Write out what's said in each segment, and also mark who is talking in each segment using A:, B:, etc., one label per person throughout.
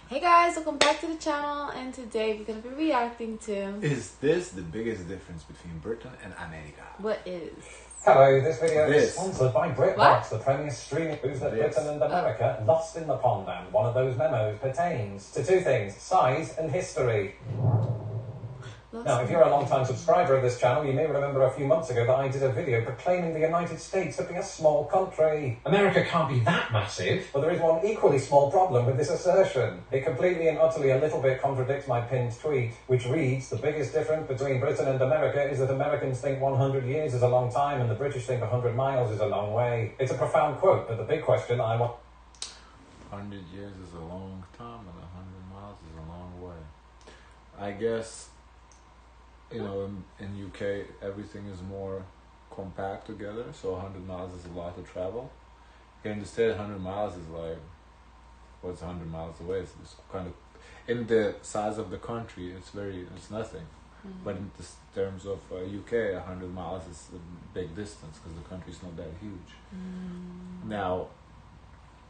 A: Hey guys, welcome back to the channel, and today we're going to be reacting to...
B: Is this the biggest difference between Britain and America?
A: What is?
C: Hello, this video is sponsored by BritBox, the premier streaming news that
B: This.
C: Britain and America lost in the pond, and one of those memos pertains to two things, size and history. Now, if you're a long-time subscriber of this channel, you may remember a few months ago that I did a video proclaiming the United States to be a small country. America can't be that massive. But there is one equally small problem with this assertion. It completely and utterly a little bit contradicts my pinned tweet, which reads, the biggest difference between Britain and America is that Americans think 100 years is a long time and the British think 100 miles is a long way. It's a profound quote, but the big question I want...
B: 100 years is a long time and 100 miles is a long way. I guess... You know, in UK, everything is more compact together, so 100 miles is a lot to travel. Here in the States, 100 miles is like, what's 100 miles away? It's kind of, in the size of the country, it's nothing. Mm-hmm. But in terms of UK, 100 miles is a big distance because the country's not that huge. Mm-hmm. Now,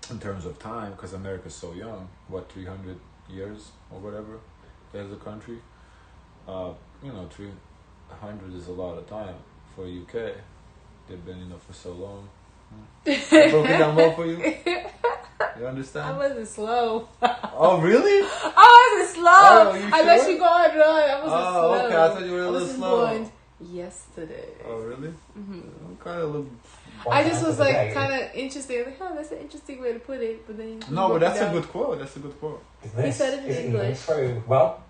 B: in terms of time, because America's so young, 300 years or whatever, as a country. You know, 300 is a lot of time for UK. They've been for so long. I broke it down more for you. You understand?
A: I wasn't slow.
B: Oh, really?
A: I wasn't slow.
B: Oh, you sure?
A: I let you go on run. I wasn't slow.
B: Oh, okay. I thought you were a little slow.
A: Born yesterday.
B: Oh, really?
A: Mm-hmm.
B: I'm kind of little...
A: I just was like kind of interesting. Like, oh, that's an interesting way to put it. But then
B: no, but that's a good quote. That's a good quote.
A: He said it in English.
C: True. Well,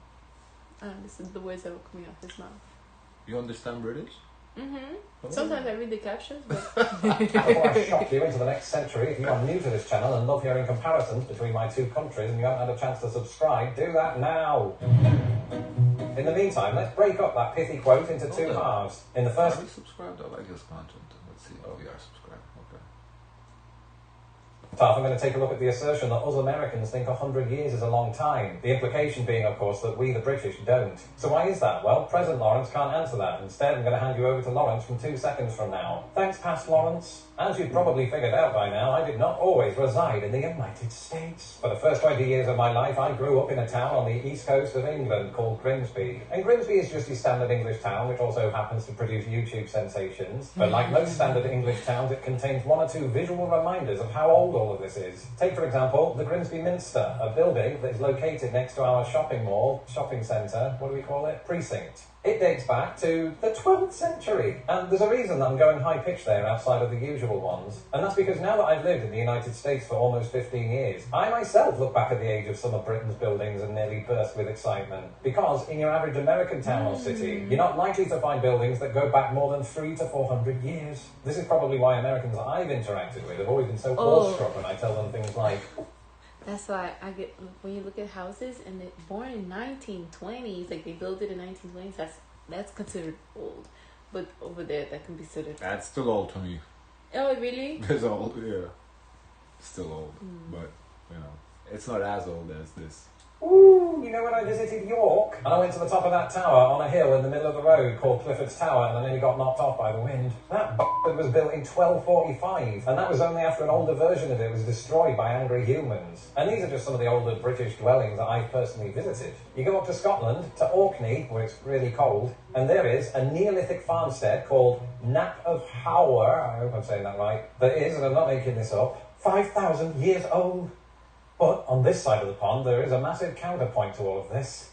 A: this is the words that were coming off his mouth.
B: You understand British?
A: Mm-hmm.
B: Oh.
A: Sometimes I read the captions, but...
C: before I shock you into the next century, if you are new to this channel and love hearing comparisons between my two countries and you haven't had a chance to subscribe, do that now. In the meantime, let's break up that pithy quote into two halves. In the first...
B: Are you subscribed? I like this content. Let's see. Oh, you are subscribed. Okay.
C: I'm going to take a look at the assertion that us Americans think 100 years is a long time. The implication being, of course, that we the British don't. So why is that? Well, President Lawrence can't answer that. Instead, I'm going to hand you over to Lawrence from 2 seconds from now. Thanks, past Lawrence. As you've probably figured out by now, I did not always reside in the United States. For the first 20 years of my life, I grew up in a town on the east coast of England called Grimsby. And Grimsby is just your standard English town, which also happens to produce YouTube sensations. But like most standard English towns, it contains one or two visual reminders of how old all of this is. Take, for example, the Grimsby Minster, a building that is located next to our shopping centre, what do we call it? Precinct. It dates back to the 12th century. And there's a reason that I'm going high-pitched there outside of the usual ones. And that's because now that I've lived in the United States for almost 15 years, I myself look back at the age of some of Britain's buildings and nearly burst with excitement. Because in your average American town or city, you're not likely to find buildings that go back more than 300 to 400 years. This is probably why Americans I've interacted with have always been so awestruck when I tell them things like...
A: That's why I get, when you look at houses and they're born in 1920s, like they built it in 1920s, that's considered old. But over there, that can be considered...
B: That's still old to me.
A: Oh, really?
B: It's old, yeah. Still old, but, you know, it's not as old as this.
C: Ooh, you know when I visited York? And I went to the top of that tower on a hill in the middle of the road called Clifford's Tower and I nearly got knocked off by the wind. That was built in 1245 and that was only after an older version of it was destroyed by angry humans. And these are just some of the older British dwellings that I've personally visited. You go up to Scotland, to Orkney, where it's really cold, and there is a Neolithic farmstead called Knap of Howler, I hope I'm saying that right, that is, and I'm not making this up, 5,000 years old. But on this side of the pond, there is a massive counterpoint to all of this.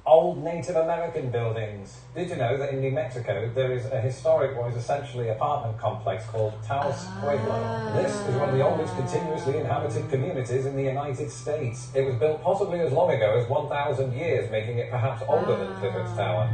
C: Old Native American buildings. Did you know that in New Mexico, there is a historic, what is essentially apartment complex called Taos Pueblo? This is one of the oldest continuously inhabited communities in the United States. It was built possibly as long ago as 1,000 years, making it perhaps older than Clifford's Tower.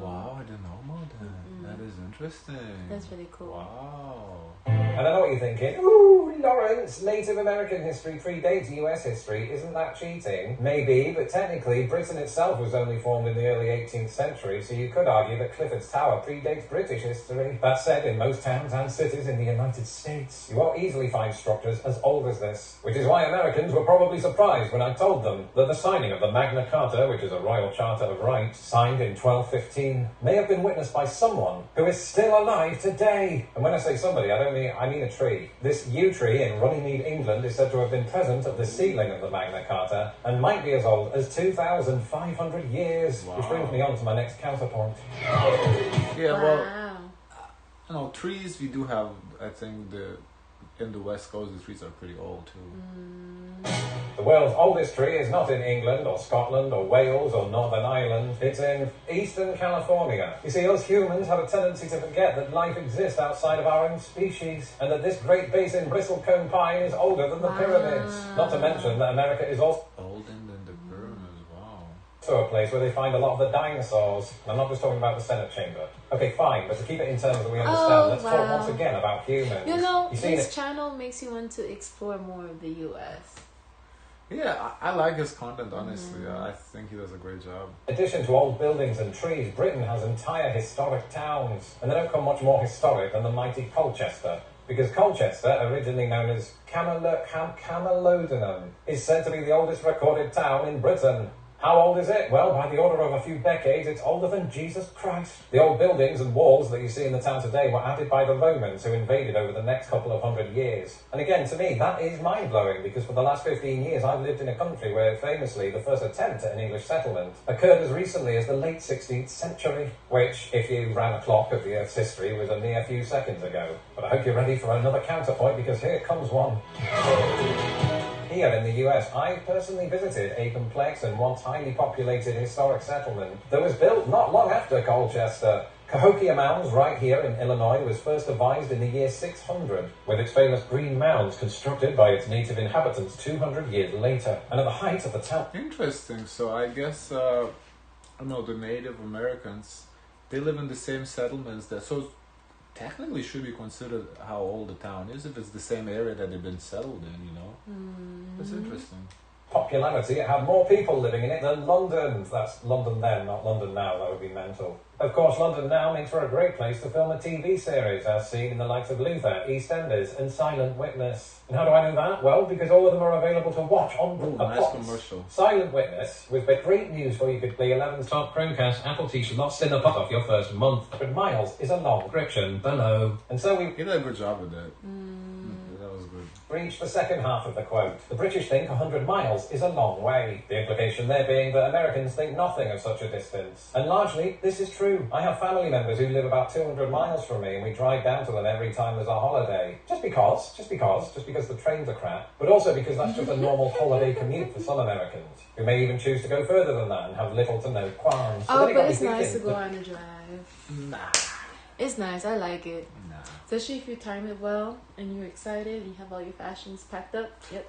B: Wow, I didn't know about that. That is interesting.
A: That's really cool.
B: Wow.
C: And I know what you're thinking. Ooh, Lawrence, Native American history predates US history. Isn't that cheating? Maybe, but technically Britain itself was only formed in the early 18th century, so you could argue that Clifford's Tower predates British history. That said, in most towns and cities in the United States, you won't easily find structures as old as this. Which is why Americans were probably surprised when I told them that the signing of the Magna Carta, which is a royal charter of rights, signed in 1215, may have been witnessed by someone who is still alive today. And when I say somebody, I mean a tree. This yew tree tree in Runnymede, England is said to have been present at the sealing of the Magna Carta and might be as old as 2,500 years.
B: Wow.
C: Which brings me on to my next counterpoint.
B: Yeah, well,
A: Wow.
B: you know, trees we do have. I think in the West Coast the trees are pretty old too.
C: The world's oldest tree is not in England or Scotland or Wales or Northern Ireland. It's in Eastern California. You see, us humans have a tendency to forget that life exists outside of our own species and that this Great Basin bristlecone pine is older than the pyramids. Not to mention that America is also
B: Older than the pyramids. Wow.
C: a place where they find a lot of the dinosaurs. I'm not just talking about the Senate chamber. Okay, fine, but to keep it in terms that we understand, let's talk once again about humans.
A: You know,
C: You see,
A: this channel makes you want to explore more of the U.S.
B: Yeah, I like his content, honestly. I think he does a great job.
C: in addition to old buildings and trees, Britain has entire historic towns, and they don't come much more historic than the mighty Colchester. Because Colchester, originally known as Camalodunum, is said to be the oldest recorded town in Britain. How old is it? Well, by the order of a few decades, it's older than Jesus Christ. The old buildings and walls that you see in the town today were added by the Romans, who invaded over the next couple of hundred years. And again, to me, that is mind-blowing, because for the last 15 years, I've lived in a country where, famously, the first attempt at an English settlement occurred as recently as the late 16th century, which, if you ran a clock of the Earth's history, was a mere few seconds ago. But I hope you're ready for another counterpoint, because here comes one. Here in the US, I personally visited a complex and once highly populated historic settlement that was built not long after Colchester. Cahokia Mounds, right here in Illinois, was first devised in the year 600, with its famous green mounds constructed by its native inhabitants 200 years later. And at the height of the town...
B: Interesting. So I guess, I don't know, the Native Americans, they live in the same settlements that... So technically should be considered how old the town is if it's the same area that they've been settled in, you know? That's interesting.
C: popularity, it had more people living in it than London. That's London then, not London now. That would be mental. Of course, London now makes for a great place to film a TV series, as seen in the likes of Luther, EastEnders, and Silent Witness. And how do I know that? Well, because all of them are available to watch on
B: nice commercial.
C: Silent Witness, with the great news for you could play 11 top Chromecast Apple t-shirt, not sin up off your first month. But miles is a long description below. And so we...
B: You did a good job with that. That was good.
C: Reach the second half of the quote. The British think 100 miles is a long way. The implication there being that Americans think nothing of such a distance. And largely, this is true. I have family members who live about 200 miles from me, and we drive down to them every time there's a holiday. Just because the trains are crap, but also because that's just a normal holiday commute for some Americans, who may even choose to go further than that and have little to no qualms.
A: Oh, but it's nice to go on a drive.
B: Nah.
A: It's nice. I like it.
B: Nah.
A: Especially if you time it well and you're excited and you have all your fashions packed up. Yep.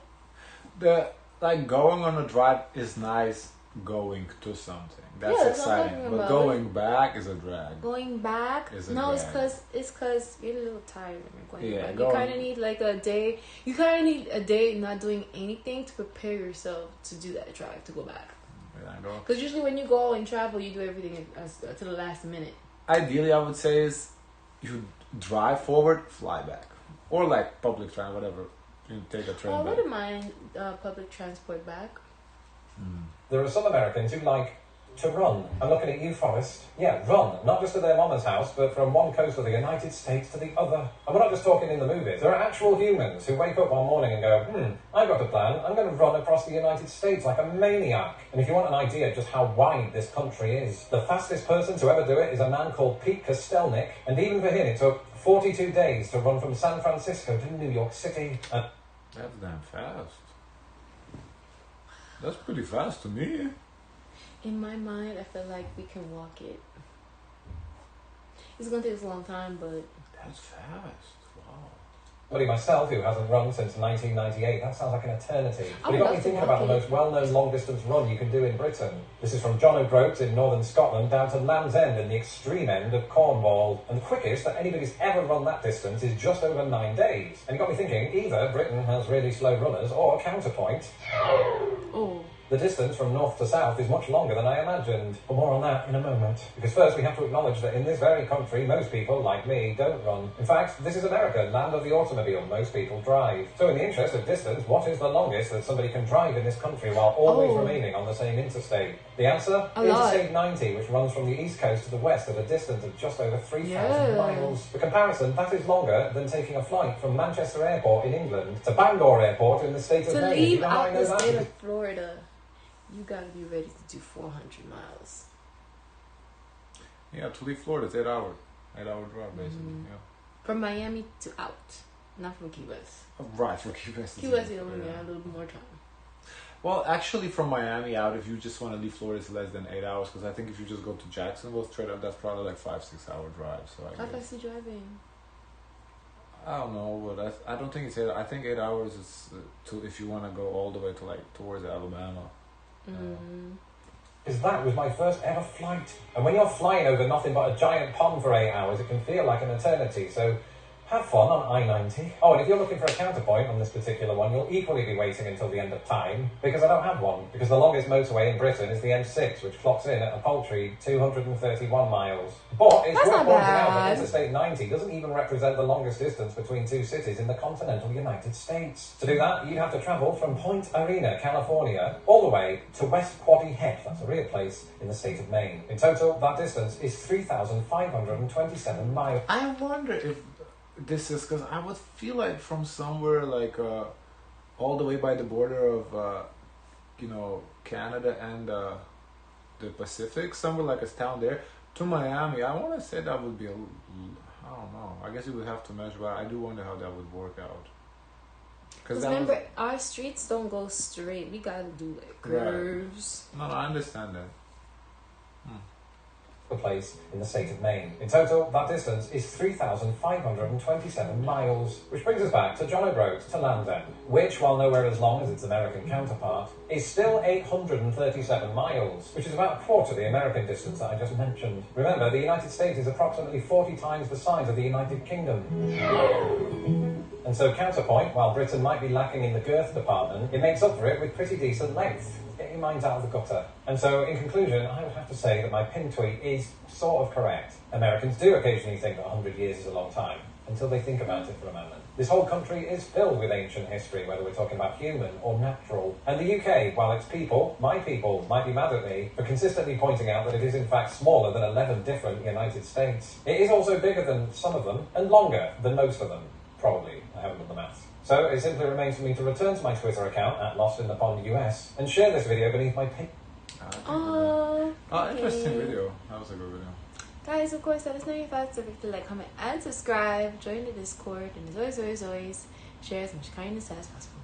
B: Going on a drive is nice going to something. That's
A: Yeah,
B: exciting.
A: that's what I'm
B: But
A: talking
B: going back is a drag.
A: Going back?
B: Is a
A: No,
B: drag.
A: it's cause you're a little tired when you're going
B: Yeah,
A: back.
B: going-
A: You kind of need like a day. You kind of need a day not doing anything to prepare yourself to do that drive to go back.
B: Yeah, I know.
A: Because usually when you go and travel, you do everything to the last minute.
B: Ideally, I would say is you drive forward, fly back, or like public transit, whatever. You take a train
A: I
B: back.
A: wouldn't mind public transport back.
C: There are some Americans who like to run. I'm looking at you, Forrest. Yeah, run. Not just to their mama's house, but from one coast of the United States to the other. And we're not just talking in the movies. There are actual humans who wake up one morning and go, I've got a plan. I'm going to run across the United States like a maniac. And if you want an idea of just how wide this country is, the fastest person to ever do it is a man called Pete Kostelnik. And even for him, it took 42 days to run from San Francisco to New York City.
B: That's damn fast. That's pretty fast to me.
A: In my mind, I feel like we can walk it. It's gonna take us a long time, but
B: That's fast. Wow.
C: Buddy myself, who hasn't run since 1998, that sounds like an eternity.
A: I
C: But
A: would
C: it got me
A: love to
C: thinking about the
A: walk it.
C: most well-known long-distance run you can do in Britain. This is from John O'Groats in northern Scotland down to Land's End in the extreme end of Cornwall. And the quickest that anybody's ever run that distance is just over 9 days. And it got me thinking, either Britain has really slow runners, or counterpoint.
A: oh,
C: The distance from north to south is much longer than I imagined. But more on that in a moment. Because first we have to acknowledge that in this very country, most people, like me, don't run. In fact, this is America, land of the automobile. Most people drive. So in the interest of distance, what is the longest that somebody can drive in this country while always remaining on the same interstate? The answer? Interstate 90, which runs from the east coast to the west at a distance of just over 3,000 miles. For comparison, that is longer than taking a flight from Manchester Airport in England to Bangor Airport in the state of Maine.
A: To leave out the
C: that?
A: state of Florida, you gotta be ready to do 400 miles.
B: Yeah, to leave Florida, it's 8 hours. 8 hour drive, basically. Yeah.
A: From Miami to out, not from Key West.
B: Oh, right, for Key West.
A: Key West, you only have a little more time.
B: Well, actually, from Miami out, if you just want to leave Florida, it's less than 8 hours. Because I think if you just go to Jacksonville straight up, that's probably like 5-6 hour drive. So
A: How fast are you driving?
B: I don't know, but I don't think it's 8. I think 8 hours is if you want to go all the way to like towards Alabama.
C: Because that was my first ever flight. And when you're flying over nothing but a giant pond for 8 hours, it can feel like an eternity. So have fun on I-90. Oh, and if you're looking for a counterpoint on this particular one, you'll equally be waiting until the end of time, because I don't have one. Because the longest motorway in Britain is the M6, which clocks in at a paltry 231 miles. But it's worth pointing out that Interstate 90 doesn't even represent the longest distance between two cities in the continental United States. To do that, you'd have to travel from Point Arena, California, all the way to West Quaddy Head, that's a real place, in the state of Maine. In total, that distance is 3,527 miles.
B: I wonder if this is because I would feel like from somewhere like all the way by the border of Canada and the Pacific, somewhere like a town there to Miami. I want to say that would be I don't know. I guess you would have to measure, but I do wonder how that would work out.
A: Because remember, our streets don't go straight. We gotta do like curves.
B: Right. No, I understand that.
C: The place in the state of Maine. In total, that distance is 3,527 miles, which brings us back to John O'Groats to Land's End, which, while nowhere as long as its American counterpart, is still 837 miles, which is about a quarter of the American distance that I just mentioned. Remember, the United States is approximately 40 times the size of the United Kingdom. And so, counterpoint, while Britain might be lacking in the girth department, it makes up for it with pretty decent length. Get your minds out of the gutter. And so, in conclusion, I would have to say that my pinned tweet is sort of correct. Americans do occasionally think that 100 years is a long time, until they think about it for a moment. This whole country is filled with ancient history, whether we're talking about human or natural. And the UK, while its people, my people, might be mad at me for consistently pointing out that it is in fact smaller than 11 different United States, it is also bigger than some of them, and longer than most of them. Probably. I haven't done the maths. So it simply remains for me to return to my Twitter account at LostInThePondUS and share this video beneath my pic.
B: Interesting video. That was a good video.
A: Guys, of course, let us know your thoughts. Don't forget to like, comment, and subscribe. Join the Discord. And as always, share as much kindness as possible.